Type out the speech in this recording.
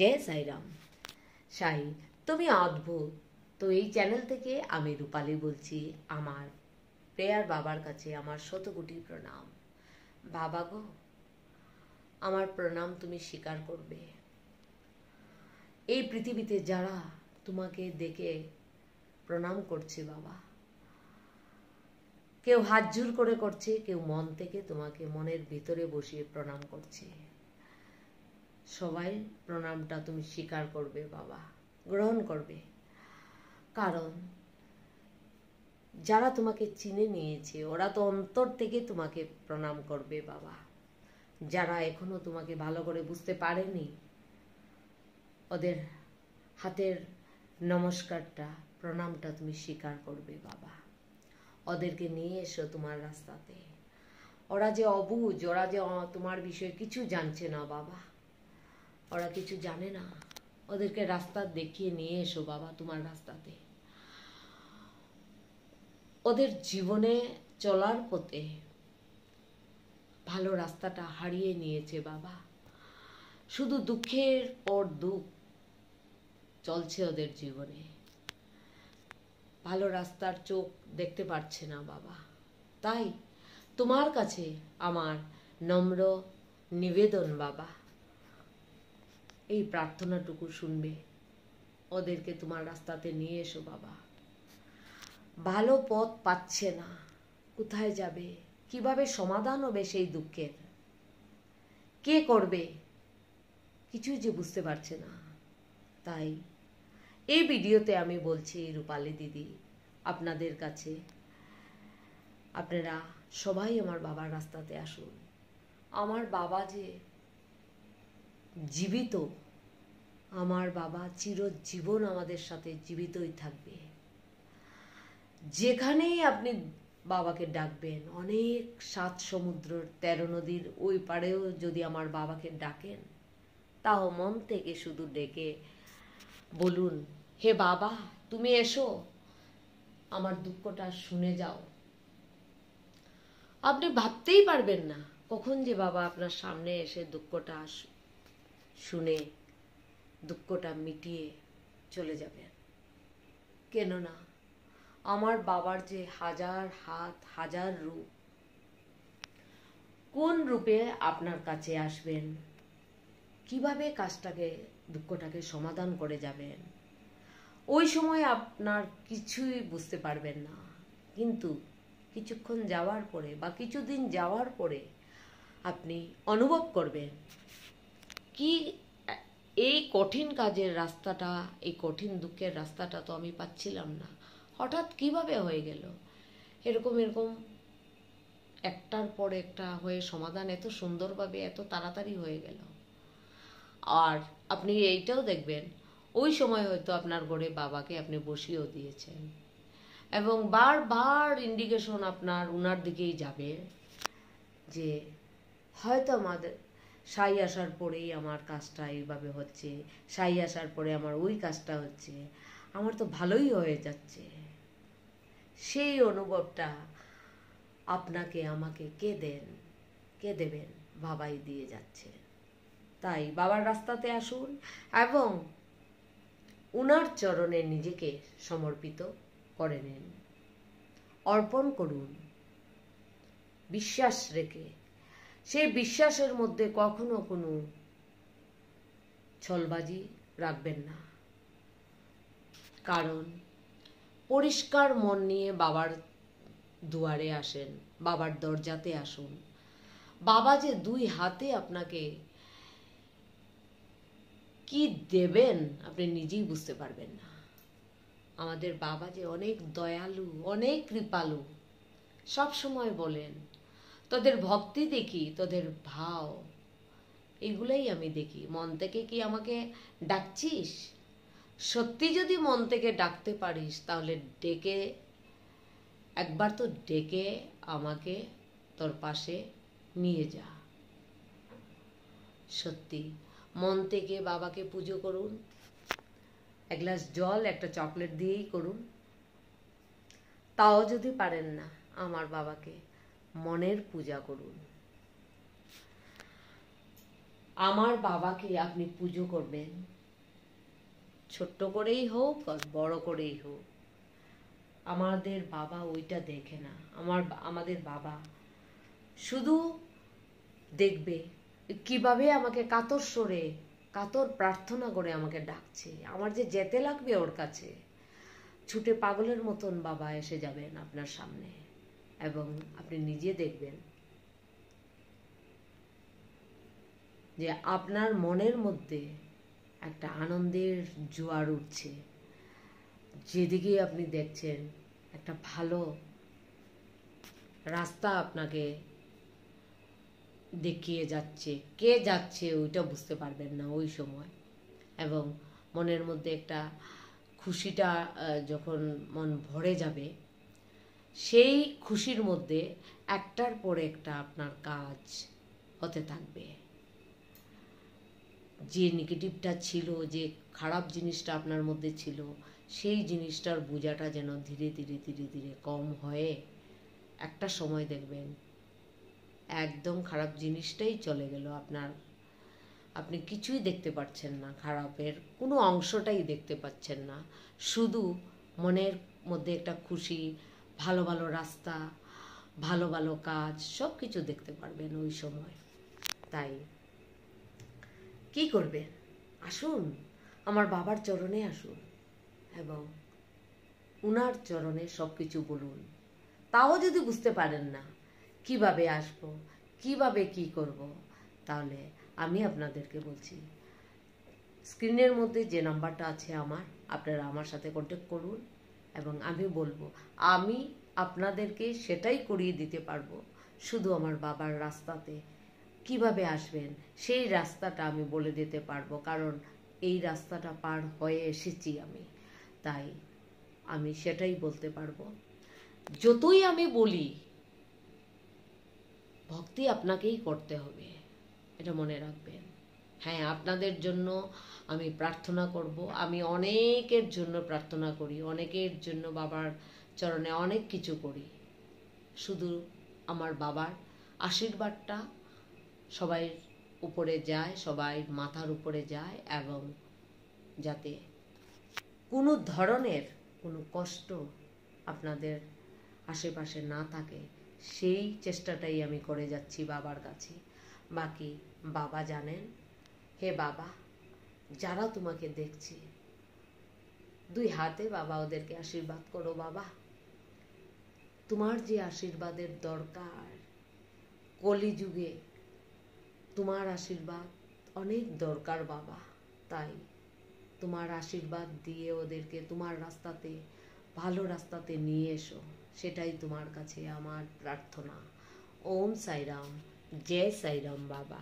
जय साई राम। সাই তুমি অদ্ভুত। তো এই চ্যানেল থেকে আমি রূপালী বলছি। আমার প্রেয়ার বাবার কাছে আমার শতকোটি প্রণাম। বাবা গো, আমার প্রণাম তুমি স্বীকার করবে। এই পৃথিবীতে যারা তোমাকে দেখে প্রণাম করছে বাবা, কেউ হাত জোর করে করছে, কেউ মন থেকে তোমাকে মনের ভিতরে বসিয়ে প্রণাম করছে। সবাই প্রণামটা তুমি স্বীকার করবে বাবা, গ্রহণ করবে। কারণ যারা তোমাকে চিনে নিয়েছে ওরা তো অন্তর থেকে তোমাকে প্রণাম করবে বাবা। যারা এখনো তোমাকে ভালো করে বুঝতে পারেনি ওদের হাতের নমস্কারটা, প্রণামটা তুমি স্বীকার করবে বাবা। ওদেরকে নিয়ে এসো তোমার রাস্তাতে। ওরা যে অবুঝ, ওরা যে তোমার বিষয়ে কিছু জানছে না বাবা, ওরা কিছু জানে না। ওদেরকে রাস্তা দেখিয়ে নিয়ে এসো বাবা তোমার রাস্তাতে। ওদের জীবনে চলার পথে ভালো রাস্তাটা হারিয়ে নিয়েছে বাবা। শুধু দুঃখের পর দুঃখ চলছে ওদের জীবনে। ভালো রাস্তার চোখ দেখতে পাচ্ছে না বাবা। তাই তোমার কাছে আমার নম্র নিবেদন বাবা, এই প্রার্থনাটুকু শুনবে। ওদেরকে তোমার রাস্তাতে নিয়ে এসো বাবা। ভালো পথ পাচ্ছে না, কোথায় যাবে, কিভাবে সমাধান হবে সেই দুঃখের, কে করবে, কিছুই যে বুঝতে পারছে না। তাই এই ভিডিওতে আমি বলছি রূপালী দিদি আপনাদের কাছে, আপনারা সবাই আমার বাবার রাস্তাতে আসুন। আমার বাবা যে জীবিত, আমার বাবা চিরজীবন আমাদের সাথে জীবিতই থাকবে। যেখানেই আপনি বাবাকে ডাকবেন, অনেক 7 সমুদ্রের 13 নদীর ওই পারেও যদি আমার বাবাকে ডাকেন, তাও মন থেকে শুধু ডেকে বলুন, হে বাবা তুমি এসো, আমার দুঃখটা শুনে যাও। আপনি ভাবতেই পারবেন না কখন যে বাবা আপনার সামনে এসে দুঃখটা শুনে দুঃখটা মিটিয়ে চলে যাবেন। কেননা আমার বাবার যে হাজার হাত, হাজার রূপ, কোন রূপে আপনার কাছে আসবেন, কিভাবে কাজটাকে, দুঃখটাকে সমাধান করে যাবেন, ওই সময় আপনার কিছুই বুঝতে পারবেন না। কিন্তু কিছুক্ষণ যাওয়ার পরে বা কিছুদিন যাওয়ার পরে আপনি অনুভব করবেন কি এই কঠিন কাজের রাস্তাটা, এই কঠিন দুঃখের রাস্তাটা তো আমি পাচ্ছিলাম না, হঠাৎ কিভাবে হয়ে গেল। এরকম একটার পর একটা হয়ে সমাধান এত সুন্দরভাবে, এত তাড়াতাড়ি হয়ে গেল। আর আপনি এইটাও দেখবেন, ওই সময় হয়তো আপনার ঘরে বাবাকে আপনি বসিয়েও দিয়েছেন এবং বারবার ইন্ডিকেশন আপনার উনার দিকেই যাবে যে হয়তো আমাদের সাই আসার পরেই আমার কাজটা এইভাবে হচ্ছে, সাই আসার পরে আমার ওই কাজটা হচ্ছে, আমার তো ভালোই হয়ে যাচ্ছে। সেই অনুভবটা আপনাকে আমাকে কে দেবেন, বাবাই দিয়ে যাচ্ছে। তাই বাবার রাস্তাতে আসুন এবং উনার চরণে নিজেকে সমর্পিত করে নিন, অর্পণ করুন বিশ্বাস রেখে। সেই বিশ্বাসের মধ্যে কখনো কোনো ছলবাজি রাখবেন না। কারণ পরিষ্কার মন নিয়ে বাবার দুয়ারে আসেন, বাবার দরজাতে আসুন। বাবা যে 2 হাতে আপনাকে কি দেবেন আপনি নিজেই বুঝতে পারবেন না। আমাদের বাবা যে অনেক দয়ালু, অনেক কৃপালু। সব সময় বলেন তোদের ভক্তি দেখি, তোদের ভাব, এগুলাই আমি দেখি। মন থেকে কি আমাকে ডাকছিস? সত্যি যদি মন থেকে ডাকতে পারিস তাহলে একবার তো ডেকে আমাকে তোর পাশে নিয়ে যা। সত্যি মন থেকে বাবাকে পুজো করুন। 1 গ্লাস জল, একটা চকলেট দিয়েই করুন। তাও যদি পারেন না, আমার বাবাকে মনের পূজা করুন। আমার বাবাকে আপনি পুজো করবেন, ছোট্ট করেই হোক আর বড় করেই হোক। আমাদের বাবা ওইটা দেখে না। আমাদের বাবা শুধু দেখবে কিভাবে আমাকে কাতর স্বরে, কাতর প্রার্থনা করে আমাকে ডাকছে। আমার যে যেতে লাগবে ওর কাছে, ছুটে পাগলের মতন বাবা এসে যাবেন আপনার সামনে, এবং আপনি নিজে দেখবেন যে আপনার মনের মধ্যে একটা আনন্দের জোয়ার উঠছে। যেদিকে আপনি দেখছেন একটা ভালো রাস্তা আপনাকে দেখিয়ে যাচ্ছে, কে যাচ্ছে ওইটা বুঝতে পারবেন না ওই সময়। এবং মনের মধ্যে একটা খুশিটা যখন মন ভরে যাবে, সেই খুশির মধ্যে একটার পর একটা আপনার কাজ হতে থাকবে। যে নেগেটিভটা ছিল, যে খারাপ জিনিসটা আপনার মধ্যে ছিল, সেই জিনিসটার বোঝাটা যেন ধীরে ধীরে ধীরে ধীরে কম হয়ে একটা সময় দেখবেন একদম খারাপ জিনিসটাই চলে গেল আপনার। আপনি কিছুই দেখতে পাচ্ছেন না, খারাপের কোনো অংশটাই দেখতে পাচ্ছেন না। শুধু মনের মধ্যে একটা খুশি, ভালো ভালো রাস্তা, ভালো ভালো কাজ, সব কিছু দেখতে পারবেন ওই সময়। তাই কি করবেন? আসুন, আমার বাবার চরণে আসুন এবং উনার চরণে সব কিছু বলুন। তাও যদি বুঝতে পারেন না কিভাবে আসব, কিভাবে কি করব, তাহলে আমি আপনাদেরকে বলছি, স্ক্রিনের মধ্যে যে নাম্বারটা আছে আমার, আপনারা আমার সাথে কন্ট্যাক্ট করুন এবং আমি বলবো, আমি আপনাদেরকে সেটাই করিয়ে দিতে পারবো। শুধু আমার বাবার রাস্তাতে কিভাবে আসবেন সেই রাস্তাটা আমি বলে দিতে পারবো, কারণ এই রাস্তাটা পার হয়ে এসেছি আমি, তাই আমি সেটাই বলতে পারবো। যতই আমি বলি, ভক্তি আপনাকেই করতে হবে, এটা মনে রাখবেন। হ্যাঁ, আপনাদের জন্য আমি প্রার্থনা করব, আমি অনেকের জন্য প্রার্থনা করি, অনেকের জন্য বাবার চরণে অনেক কিছু করি। শুধু আমার বাবার আশীর্বাদটা সবাই উপরে যায়, সবাই মাথার উপরে যায়, এবং যাতে কোনো ধরনের কোনো কষ্ট আপনাদের আশেপাশে না থাকে, সেই চেষ্টাটাই আমি করে যাচ্ছি বাবার কাছে। বাকি বাবা জানেন। হে বাবা, যারা তোমাকে দেখছে, দুই হাতে বাবা ওদেরকে আশীর্বাদ করো। বাবা, তোমার যে আশীর্বাদের দরকার, কলিযুগে তোমার আশীর্বাদ অনেক দরকার বাবা। তাই তোমার আশীর্বাদ দিয়ে ওদেরকে তোমার রাস্তাতে, ভালো রাস্তাতে নিয়ে এসো, সেটাই তোমার কাছে আমার প্রার্থনা। ওম সাইরাম, জয় সাইরাম বাবা।